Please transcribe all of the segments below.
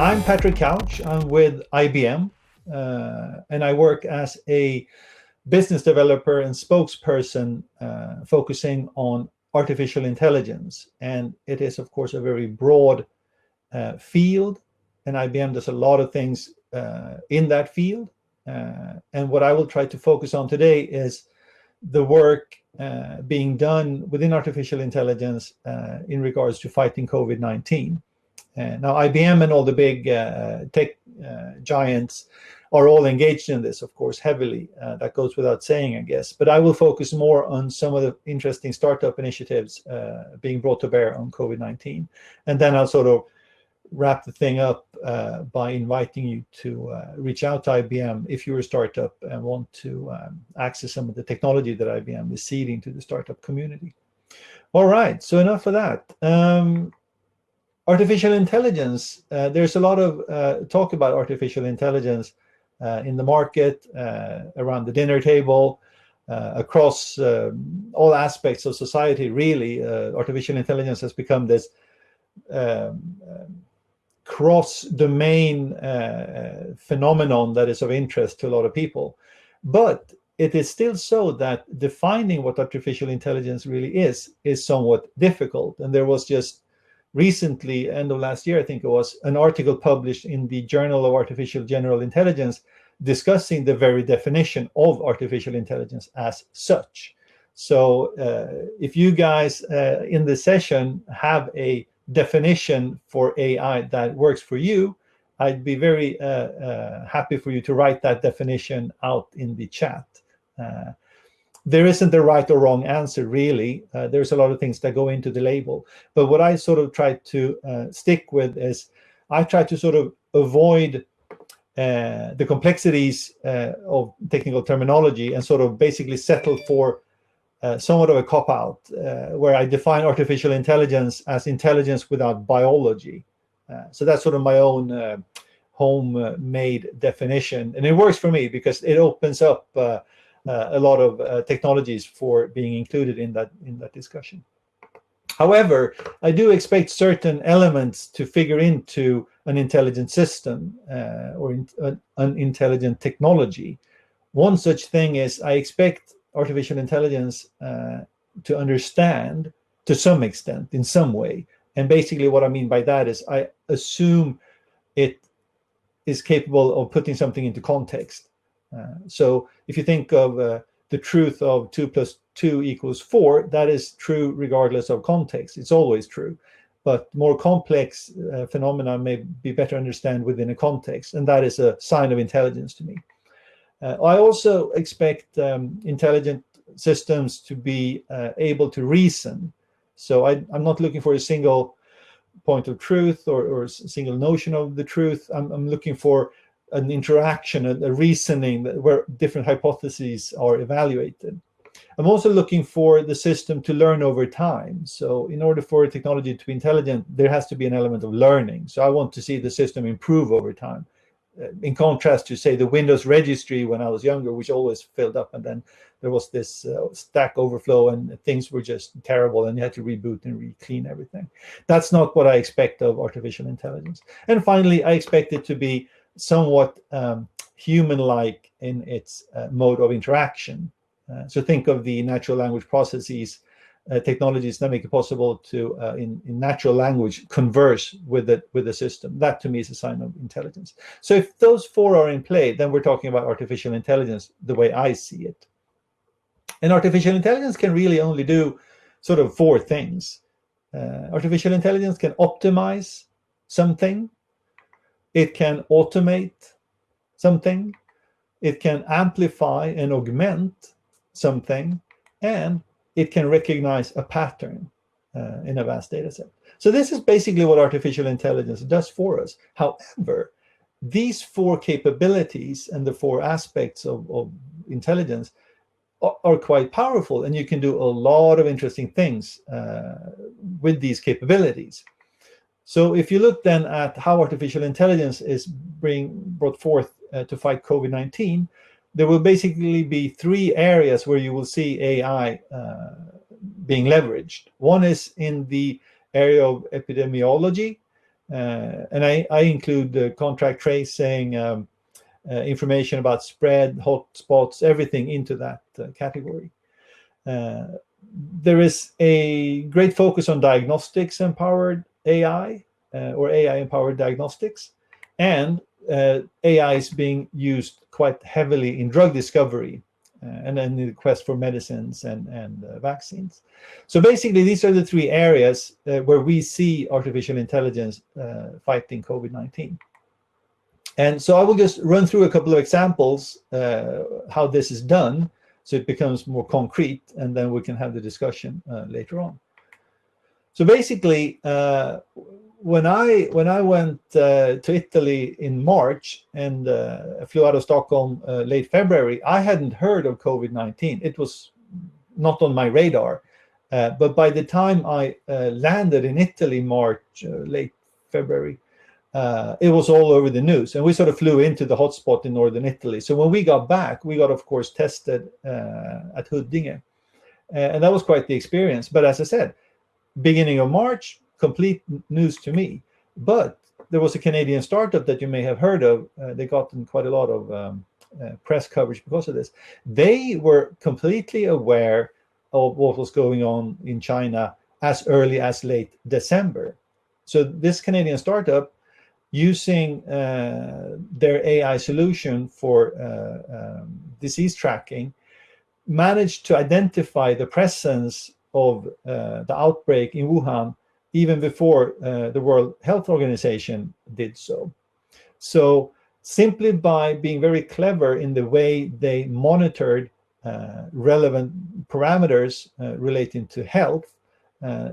I'm Patrick Couch. I'm with IBM, and I work as a business developer and spokesperson focusing on artificial intelligence. And it is, of course, a very broad field, and IBM does a lot of things in that field. And what I will try to focus on today is the work being done within artificial intelligence in regards to fighting COVID-19. Now, IBM and all the big tech giants are all engaged in this, of course, heavily. That goes without saying, I guess. But I will focus more on some of the interesting startup initiatives being brought to bear on COVID-19. And then I'll sort of wrap the thing up by inviting you to reach out to IBM if you're a startup and want to access some of the technology that IBM is seeding to the startup community. All right, so enough of that. Artificial intelligence, there's a lot of talk about artificial intelligence in the market, around the dinner table, across all aspects of society, really. Artificial intelligence has become this cross-domain phenomenon that is of interest to a lot of people. But it is still so that defining what artificial intelligence really is somewhat difficult. And there was just recently, end of last year, I think it was, an article published in the Journal of Artificial General Intelligence discussing the very definition of artificial intelligence as such. So if you guys in the session have a definition for AI that works for you, I'd be very happy for you to write that definition out in the chat. There isn't a right or wrong answer, really. There's a lot of things that go into the label. But what I sort of try to stick with is I try to sort of avoid the complexities of technical terminology and sort of basically settle for somewhat of a cop-out where I define artificial intelligence as intelligence without biology. So that's sort of my own homemade definition. And it works for me because it opens up a lot of technologies for being included in that discussion. However, I do expect certain elements to figure into an intelligent system or an intelligent technology. One such thing is I expect artificial intelligence to understand to some extent, in some way. And basically what I mean by that is I assume it is capable of putting something into context. So if you think of the truth of 2 + 2 = 4, that is true regardless of context. It's always true. But more complex phenomena may be better understood within a context, and that is a sign of intelligence to me. I also expect intelligent systems to be able to reason. So I'm not looking for a single point of truth or a single notion of the truth. I'm looking for an interaction, a reasoning where different hypotheses are evaluated. I'm also looking for the system to learn over time. So in order for technology to be intelligent, there has to be an element of learning. So I want to see the system improve over time. In contrast to, say, the Windows registry when I was younger, which always filled up, and then there was this stack overflow and things were just terrible and you had to reboot and re-clean everything. That's not what I expect of artificial intelligence. And finally, I expect it to be somewhat human-like in its mode of interaction. So think of the natural language processes, technologies that make it possible to, in natural language, converse with the system. That, to me, is a sign of intelligence. So if those four are in play, then we're talking about artificial intelligence the way I see it. And artificial intelligence can really only do sort of four things. Artificial intelligence can optimize something. It can automate something. It can amplify and augment something. And it can recognize a pattern in a vast data set. So this is basically what artificial intelligence does for us. However, these four capabilities and the four aspects of intelligence are quite powerful, and you can do a lot of interesting things with these capabilities. So if you look then at how artificial intelligence is brought forth to fight COVID-19, there will basically be three areas where you will see AI being leveraged. One is in the area of epidemiology, And I include contract tracing, information about spread, hotspots, everything into that category. There is a great focus on diagnostics empowered AI, or AI empowered diagnostics, and AI is being used quite heavily in drug discovery, and then in the quest for medicines and vaccines. So basically, these are the three areas where we see artificial intelligence fighting COVID-19. And so I will just run through a couple of examples how this is done, so it becomes more concrete, and then we can have the discussion later on. So basically, when I went to Italy in March and flew out of Stockholm late February, I hadn't heard of COVID-19. It was not on my radar. But by the time I landed in Italy, March, late February, it was all over the news, and we sort of flew into the hotspot in northern Italy. So when we got back, we got, of course, tested at Huddinge, and that was quite the experience. But as I said, beginning of March, complete news to me. But there was a Canadian startup that you may have heard of. They got quite a lot of press coverage because of this. They were completely aware of what was going on in China as early as late December. So this Canadian startup, using their AI solution for disease tracking, managed to identify the presence of the outbreak in Wuhan even before the World Health Organization did so. So simply by being very clever in the way they monitored relevant parameters relating to health,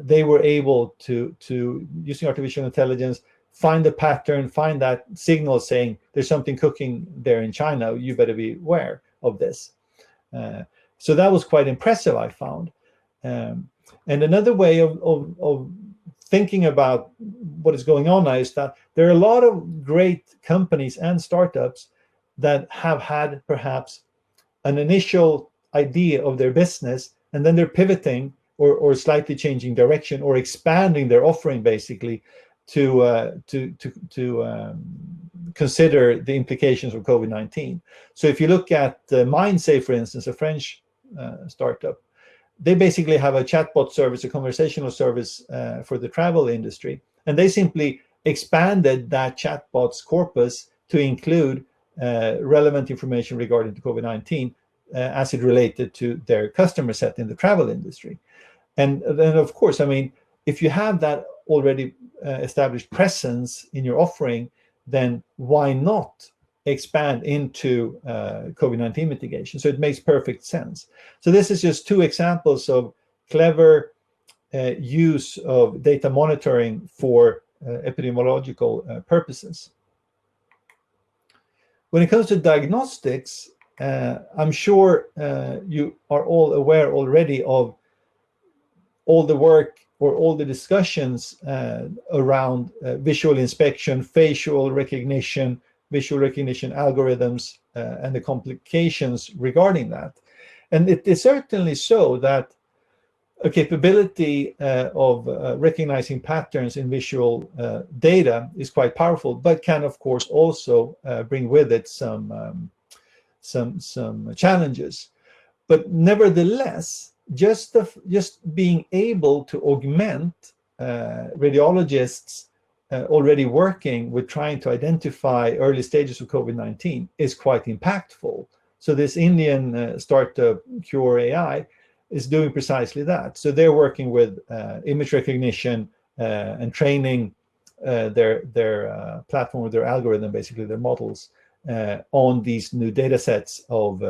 they were able to, using artificial intelligence, find a pattern, find that signal saying there's something cooking there in China, you better be aware of this. So that was quite impressive, I found. And another way of thinking about what is going on now is that there are a lot of great companies and startups that have had perhaps an initial idea of their business, and then they're pivoting or slightly changing direction or expanding their offering basically to consider the implications of COVID-19. So if you look at MindSafe, for instance, a French startup, they basically have a chatbot service, a conversational service for the travel industry. And they simply expanded that chatbot's corpus to include relevant information regarding to COVID-19 as it related to their customer set in the travel industry. And then, of course, I mean, if you have that already established presence in your offering, then why not expand into COVID-19 mitigation? So it makes perfect sense. So this is just two examples of clever use of data monitoring for epidemiological purposes. When it comes to diagnostics, I'm sure you are all aware already of all the work or all the discussions around visual inspection, facial recognition, visual recognition algorithms, and the complications regarding that. And it is certainly so that a capability of recognizing patterns in visual data is quite powerful, but can, of course, also bring with it some challenges. But nevertheless, just being able to augment radiologists already working with trying to identify early stages of COVID-19 is quite impactful. So this Indian startup, Cure AI, is doing precisely that. So they're working with image recognition and training their platform with their algorithm, basically their models, on these new data sets of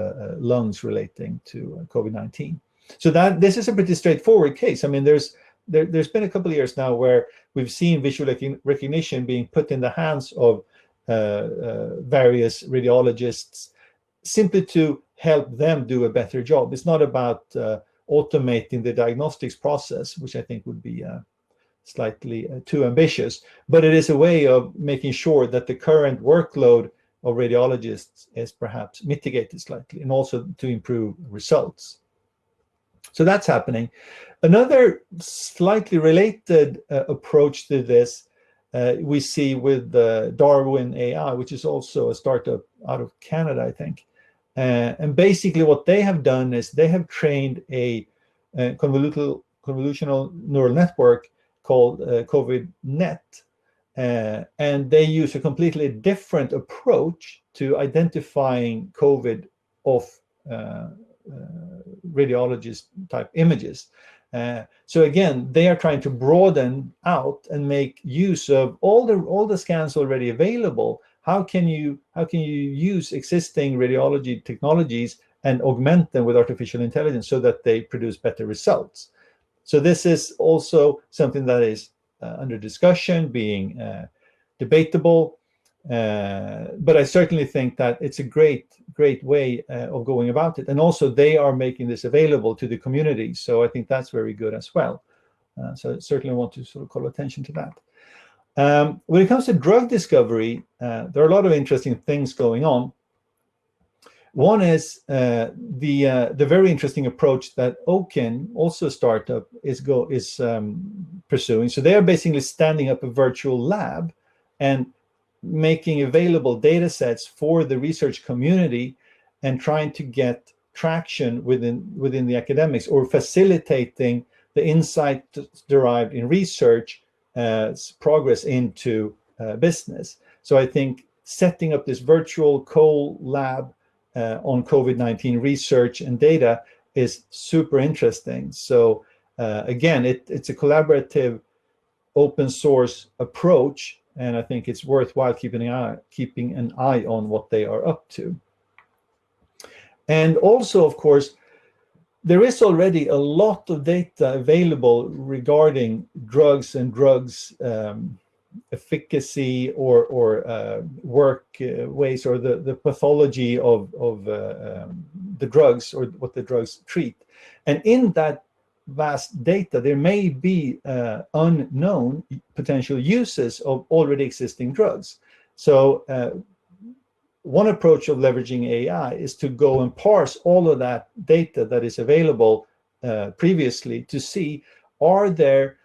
lungs relating to COVID-19. So this is a pretty straightforward case. I mean, there's been a couple of years now where we've seen visual recognition being put in the hands of various radiologists simply to help them do a better job. It's not about automating the diagnostics process, which I think would be slightly too ambitious, but it is a way of making sure that the current workload of radiologists is perhaps mitigated slightly, and also to improve results. So that's happening. Another slightly related approach to this we see with Darwin AI, which is also a startup out of Canada, I think. And basically what they have done is they have trained a convolutional neural network called COVID-NET. And they use a completely different approach to identifying COVID off radiologist type images. So again, they are trying to broaden out and make use of all the scans already available. How can you use existing radiology technologies and augment them with artificial intelligence so that they produce better results? So this is also something that is under discussion, being debatable, but I certainly think that it's a great way of going about it. And also they are making this available to the community, so I think that's very good as well. So I certainly want to sort of call attention to that. When it comes to drug discovery, there are a lot of interesting things going on. One is the very interesting approach that Oaken, also a startup, is pursuing. So they are basically standing up a virtual lab and making available data sets for the research community and trying to get traction within the academics, or facilitating the insight derived in research progress into business. So I think setting up this virtual co-lab on COVID-19 research and data is super interesting. So again, it's a collaborative open source approach, and I think it's worthwhile keeping an eye on what they are up to. And also, of course, there is already a lot of data available regarding drugs and drugs efficacy or work ways, or the pathology of the drugs, or what the drugs treat. And in that vast data, there may be unknown potential uses of already existing drugs. So one approach of leveraging AI is to go and parse all of that data that is available previously to see, are there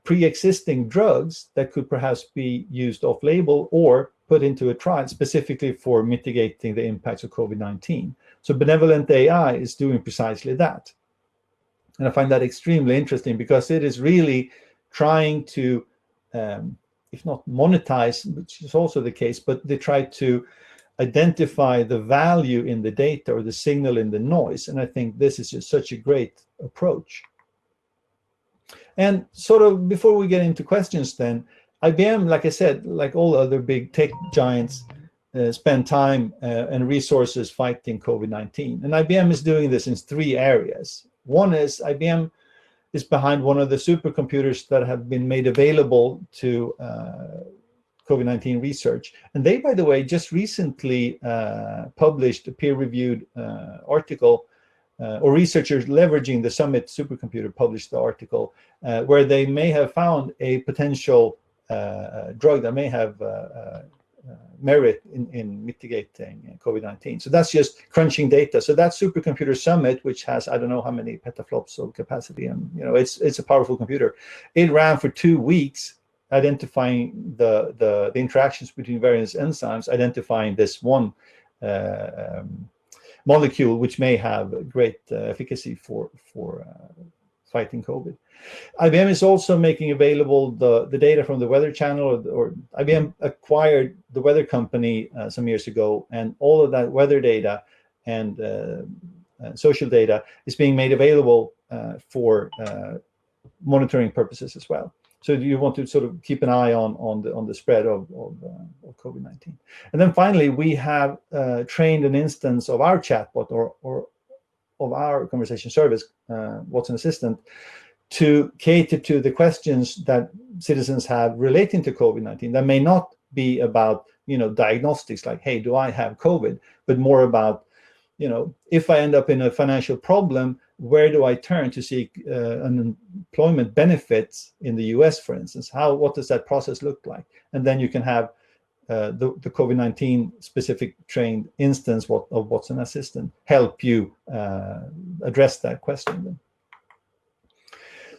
pre-existing drugs that could perhaps be used off-label or put into a trial specifically for mitigating the impacts of COVID-19. So benevolent AI is doing precisely that. And I find that extremely interesting, because it is really trying to, if not monetize, which is also the case, but they try to identify the value in the data, or the signal in the noise. And I think this is just such a great approach. And sort of before we get into questions then, IBM, like I said, like all other big tech giants, spend time and resources fighting COVID-19. And IBM is doing this in 3 areas. One is IBM is behind one of the supercomputers that have been made available to COVID-19 research. And they, by the way, just recently published a peer-reviewed article, or researchers leveraging the Summit supercomputer published the article, where they may have found a potential drug that may have merit in mitigating COVID-19. So that's just crunching data. So that supercomputer Summit, which has, I don't know how many petaflops of capacity, and it's a powerful computer. It ran for 2 weeks, identifying the interactions between various enzymes, identifying this one molecule which may have great efficacy for fighting COVID. IBM is also making available the data from the Weather Channel, or IBM acquired the weather company some years ago, and all of that weather data and social data is being made available for monitoring purposes as well. So you want to sort of keep an eye on the spread of COVID-19. And then finally, we have trained an instance of our chatbot, or of our conversation service, Watson Assistant, to cater to the questions that citizens have relating to COVID-19. That may not be about diagnostics, like, hey, do I have COVID, but more about, if I end up in a financial problem, where do I turn to seek unemployment benefits in the US, for instance? What does that process look like? And then you can have the COVID-19 specific trained instance of Watson Assistant help you address that question then.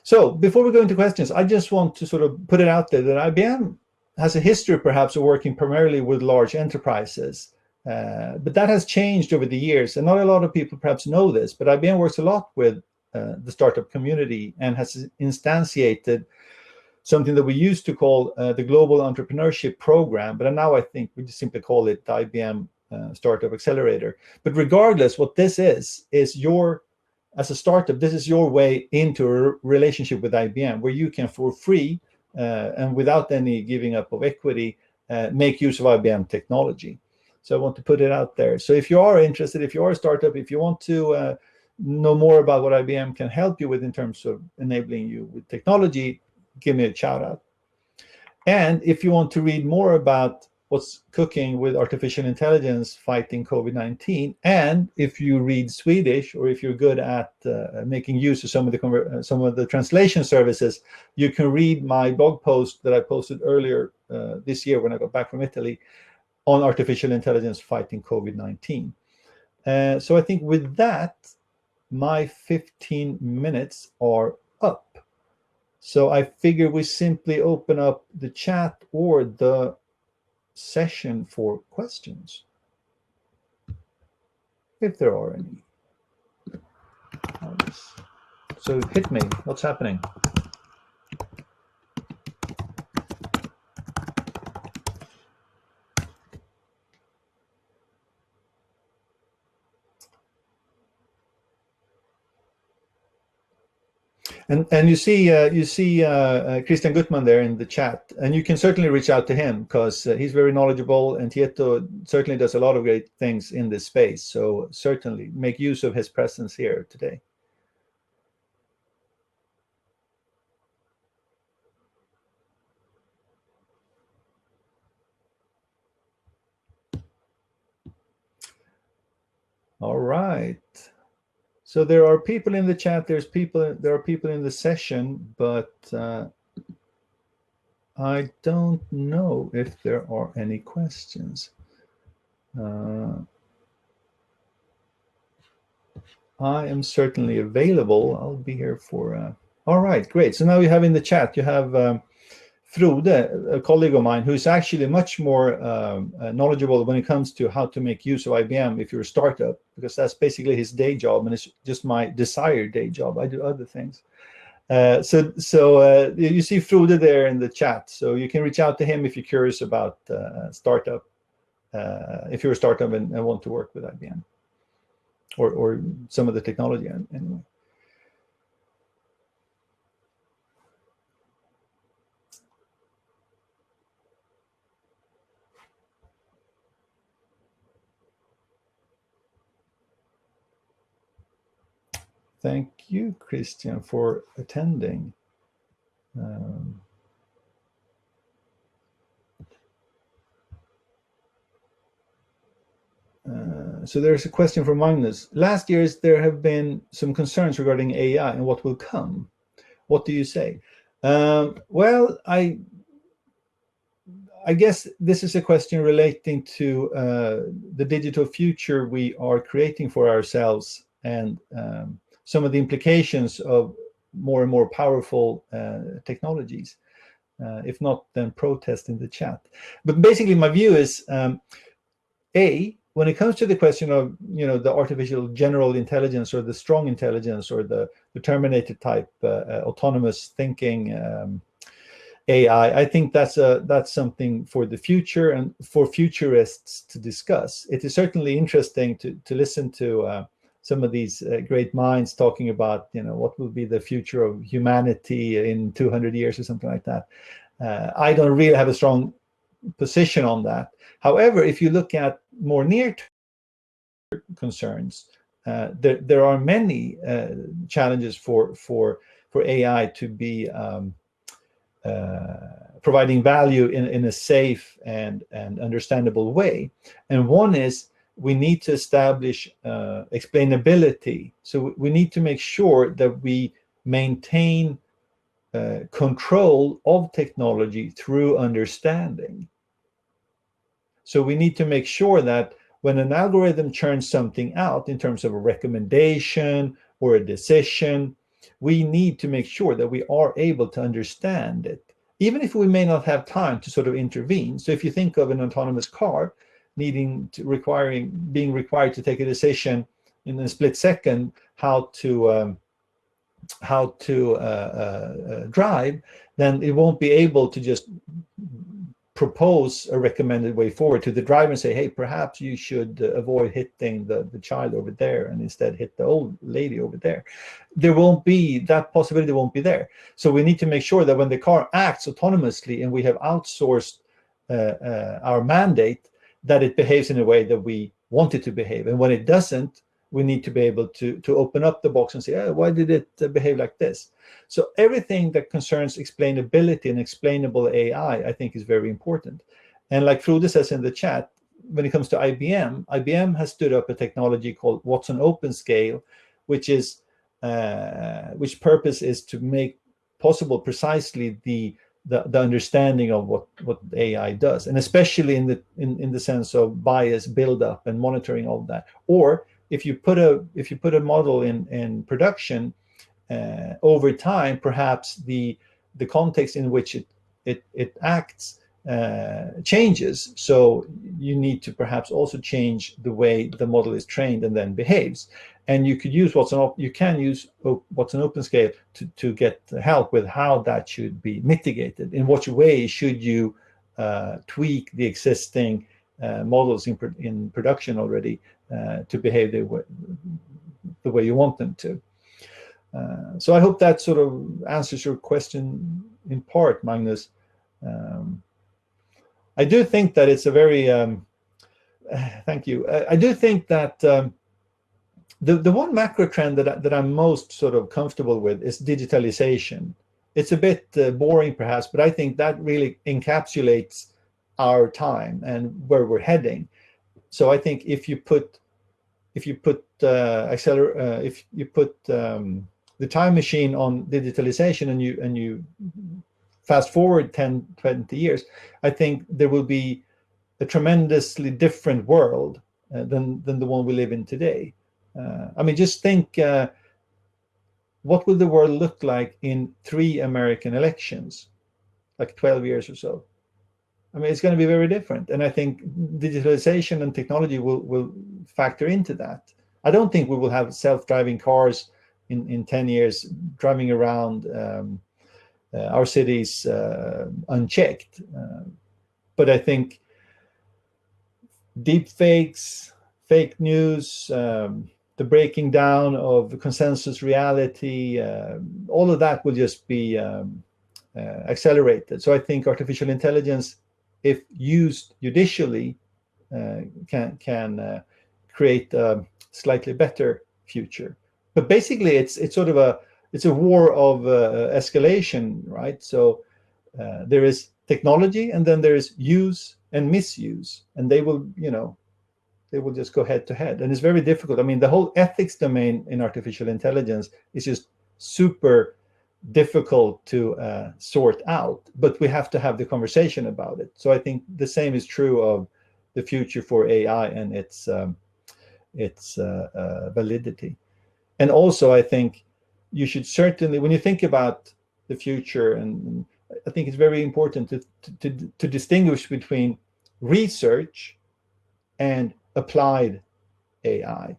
So before we go into questions, I just want to sort of put it out there that IBM has a history perhaps of working primarily with large enterprises. But that has changed over the years, and not a lot of people perhaps know this, but IBM works a lot with the startup community and has instantiated something that we used to call the Global Entrepreneurship Program, but now I think we just simply call it the IBM Startup Accelerator. But regardless, what this is your, as a startup, this is your way into a relationship with IBM, where you can, for free and without any giving up of equity, make use of IBM technology. So I want to put it out there. So if you are interested, if you are a startup, if you want to know more about what IBM can help you with in terms of enabling you with technology, give me a shout out. And if you want to read more about what's cooking with artificial intelligence fighting COVID-19, and if you read Swedish, or if you're good at making use of some of the translation services, you can read my blog post that I posted earlier this year when I got back from Italy on artificial intelligence fighting COVID-19. So I think with that, my 15 minutes are up. So I figure we simply open up the chat or the session for questions, if there are any. So hit me. What's happening? And you see Christian Gutman there in the chat, and you can certainly reach out to him because he's very knowledgeable, and Tieto certainly does a lot of great things in this space. So certainly make use of his presence here today. All right. So there are people in the chat. There are people in the session, but I don't know if there are any questions. I am certainly available. I'll be here for. All right, great. So now you have in the chat, you have Frode, a colleague of mine, who's actually much more knowledgeable when it comes to how to make use of IBM if you're a startup, because that's basically his day job, and it's just my desired day job. I do other things. So you see Frode there in the chat, so you can reach out to him if you're curious about startup, if you're a startup and want to work with IBM or some of the technology anyway. Thank you, Christian, for attending. So there's a question from Magnus. Last years, there have been some concerns regarding AI and what will come. What do you say? Well, I guess this is a question relating to the digital future we are creating for ourselves, and some of the implications of more and more powerful technologies. If not, then protest in the chat. But basically, my view is, when it comes to the question of the artificial general intelligence or the strong intelligence or the Terminator type autonomous thinking AI, I think that's something for the future and for futurists to discuss. It is certainly interesting to listen to some of these great minds talking about what will be the future of humanity in 200 years or something like that. I don't really have a strong position on that. However, if you look at more near-term concerns, there are many challenges for AI to be providing value in a safe and understandable way. And one is we need to establish explainability. So we need to make sure that we maintain control of technology through understanding. So we need to make sure that when an algorithm churns something out in terms of a recommendation or a decision, we need to make sure that we are able to understand it, even if we may not have time to sort of intervene. So if you think of an autonomous car being required to take a decision in a split second how to drive, then it won't be able to just propose a recommended way forward to the driver and say, hey, perhaps you should avoid hitting the child over there and instead hit the old lady over there. There won't be, that possibility won't be there. So we need to make sure that when the car acts autonomously and we have outsourced our mandate, that it behaves in a way that we want it to behave. And when it doesn't, we need to be able to open up the box and say, oh, why did it behave like this? So everything that concerns explainability and explainable AI, I think, is very important. And like Frode says in the chat, when it comes to IBM has stood up a technology called Watson OpenScale, which purpose is to make possible precisely the understanding of what AI does, and especially in the sense of bias buildup and monitoring all of that. Or if you put a model in production, over time, perhaps the context in which it acts changes. So you need to perhaps also change the way the model is trained and then behaves. And you could use Watson OpenScale to get help with how that should be mitigated. In what way should you tweak the existing models in production already to behave the way you want them to. So I hope that sort of answers your question in part, Magnus. I do think that it's a very, thank you. I do think that the one macro trend that I'm most sort of comfortable with is digitalization. It's a bit boring perhaps, but I think that really encapsulates our time and where we're heading. So I think if you put the time machine on digitalization and you fast forward 10, 20 years, I think there will be a tremendously different world than the one we live in today. I mean, just think, what will the world look like in 3 American elections, like 12 years or so? I mean, it's going to be very different. And I think digitalization and technology will factor into that. I don't think we will have self-driving cars in 10 years driving around our cities unchecked. But I think deep fakes, fake news, the breaking down of consensus reality, all of that will just be accelerated. So I think artificial intelligence, if used judicially, can create a slightly better future. But basically, it's sort of a war of escalation, right? So there is technology, and then there is use and misuse, and they will just go head to head, and it's very difficult. I mean, the whole ethics domain in artificial intelligence is just super difficult to sort out, but we have to have the conversation about it. So I think the same is true of the future for AI and its validity. And also, I think you should certainly, when you think about the future, and I think it's very important to distinguish between research and applied AI.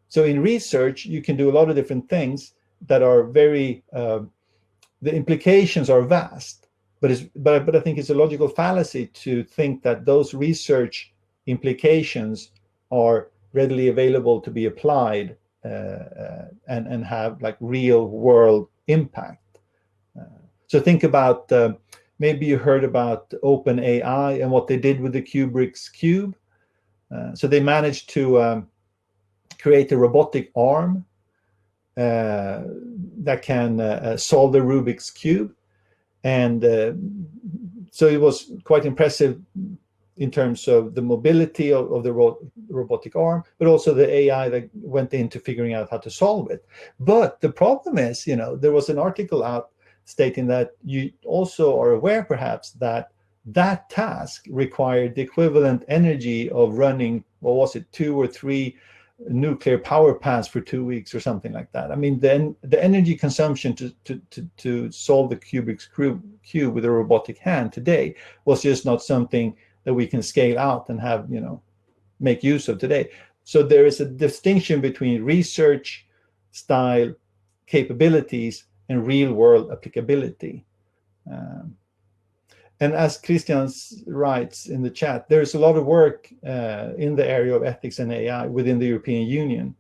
So in research, you can do a lot of different things that are very, the implications are vast, but I think it's a logical fallacy to think that those research implications are readily available to be applied and have like real world impact. So think about, maybe you heard about OpenAI and what they did with the Kubrick's cube. So they managed to create a robotic arm that can solve the Rubik's cube, and so it was quite impressive in terms of the mobility of the robotic arm, but also the AI that went into figuring out how to solve it. But the problem is, there was an article out stating that you also are aware perhaps that that task required the equivalent energy of running, what was it, 2 or 3 nuclear power plants for 2 weeks or something like that. I mean, then the energy consumption to solve the Rubik's cube with a robotic hand today was just not something that we can scale out and have, make use of today. So there is a distinction between research style capabilities and real world applicability. And as Christian writes in the chat, there's a lot of work in the area of ethics and AI within the European Union.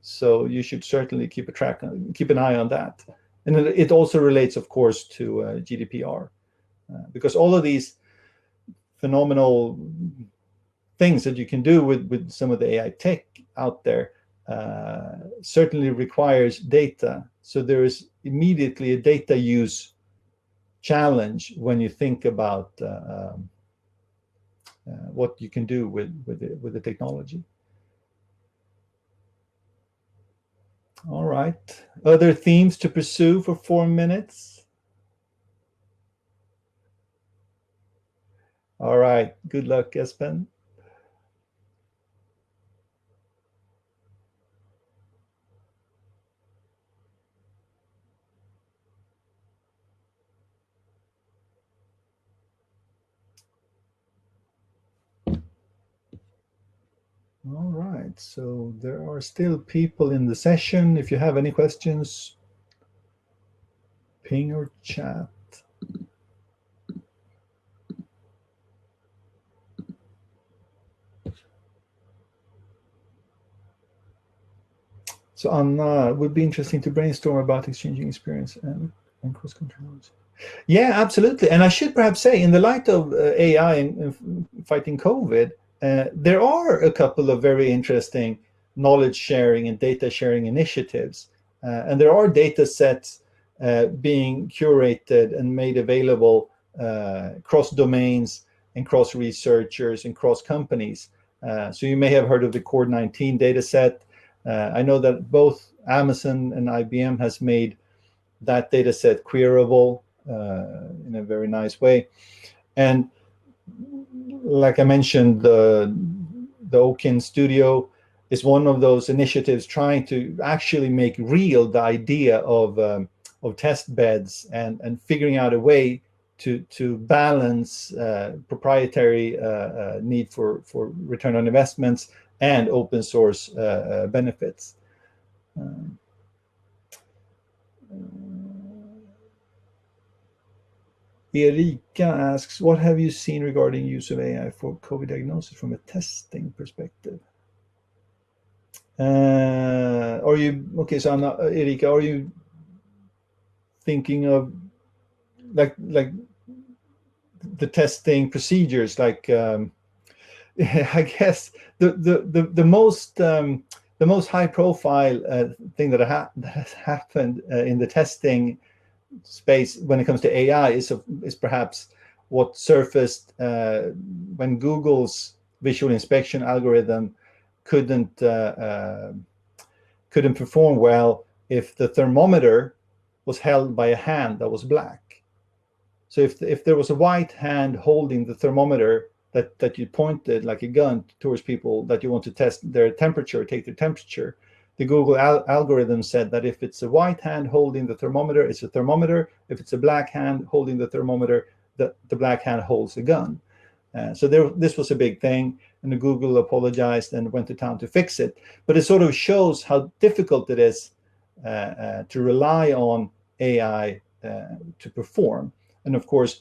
So you should certainly keep an eye on that. And it also relates, of course, to GDPR, because all of these phenomenal things that you can do with some of the AI tech out there certainly requires data. So there is immediately a data use challenge when you think about what you can do with the technology. All right. Other themes to pursue for 4 minutes? All right. Good luck, Espen. All right, so there are still people in the session. If you have any questions, ping or chat. So Anna, it would be interesting to brainstorm about exchanging experience and cross controls. Yeah, absolutely. And I should perhaps say, in the light of AI and fighting COVID, there are a couple of very interesting knowledge sharing and data sharing initiatives. And there are data sets being curated and made available cross domains and cross researchers and cross companies. So you may have heard of the Covid-19 data set. I know that both Amazon and IBM has made that data set queryable in a very nice way. And like I mentioned, the Okin Studio is one of those initiatives trying to actually make real the idea of test beds and figuring out a way to balance proprietary need for return on investments and open source benefits. Erika asks, what have you seen regarding use of AI for COVID diagnosis from a testing perspective? Are you, okay, so I'm not, Erika, are you thinking of like the testing procedures, like I guess the most high profile thing that has happened in the testing space when it comes to AI is perhaps what surfaced when Google's visual inspection algorithm couldn't perform well if the thermometer was held by a hand that was black. So if there was a white hand holding the thermometer that you pointed like a gun towards people that you want to test their temperature, take their temperature, the Google algorithm said that if it's a white hand holding the thermometer, it's a thermometer. If it's a black hand holding the thermometer, the black hand holds a gun. So this was a big thing, and Google apologized and went to town to fix it. But it sort of shows how difficult it is to rely on AI to perform. And of course,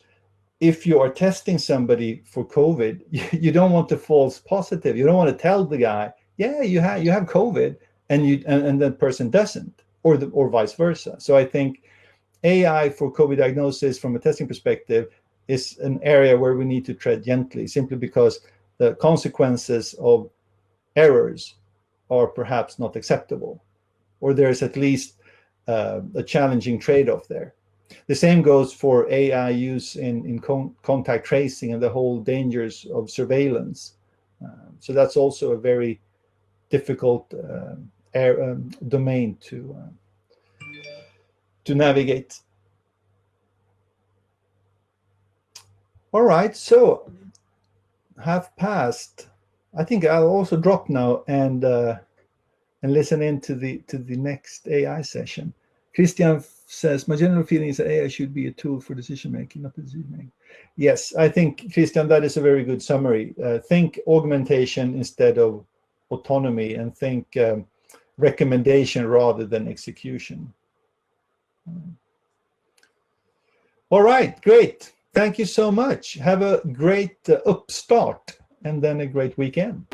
if you are testing somebody for COVID, you don't want the false positive. You don't want to tell the guy, yeah, you have COVID, and that person doesn't, or vice versa. So I think AI for COVID diagnosis from a testing perspective is an area where we need to tread gently, simply because the consequences of errors are perhaps not acceptable, or there's at least a challenging trade-off there. The same goes for AI use in contact tracing and the whole dangers of surveillance. So that's also a very difficult domain to navigate. All right, so half past. I think I'll also drop now and listen in to the next AI session. Christian says, my general feeling is that AI should be a tool for decision making, not decision making. Yes, I think, Christian, that is a very good summary. Think augmentation instead of autonomy, and think recommendation rather than execution. All right, great. Thank you so much. Have a great upstart and then a great weekend.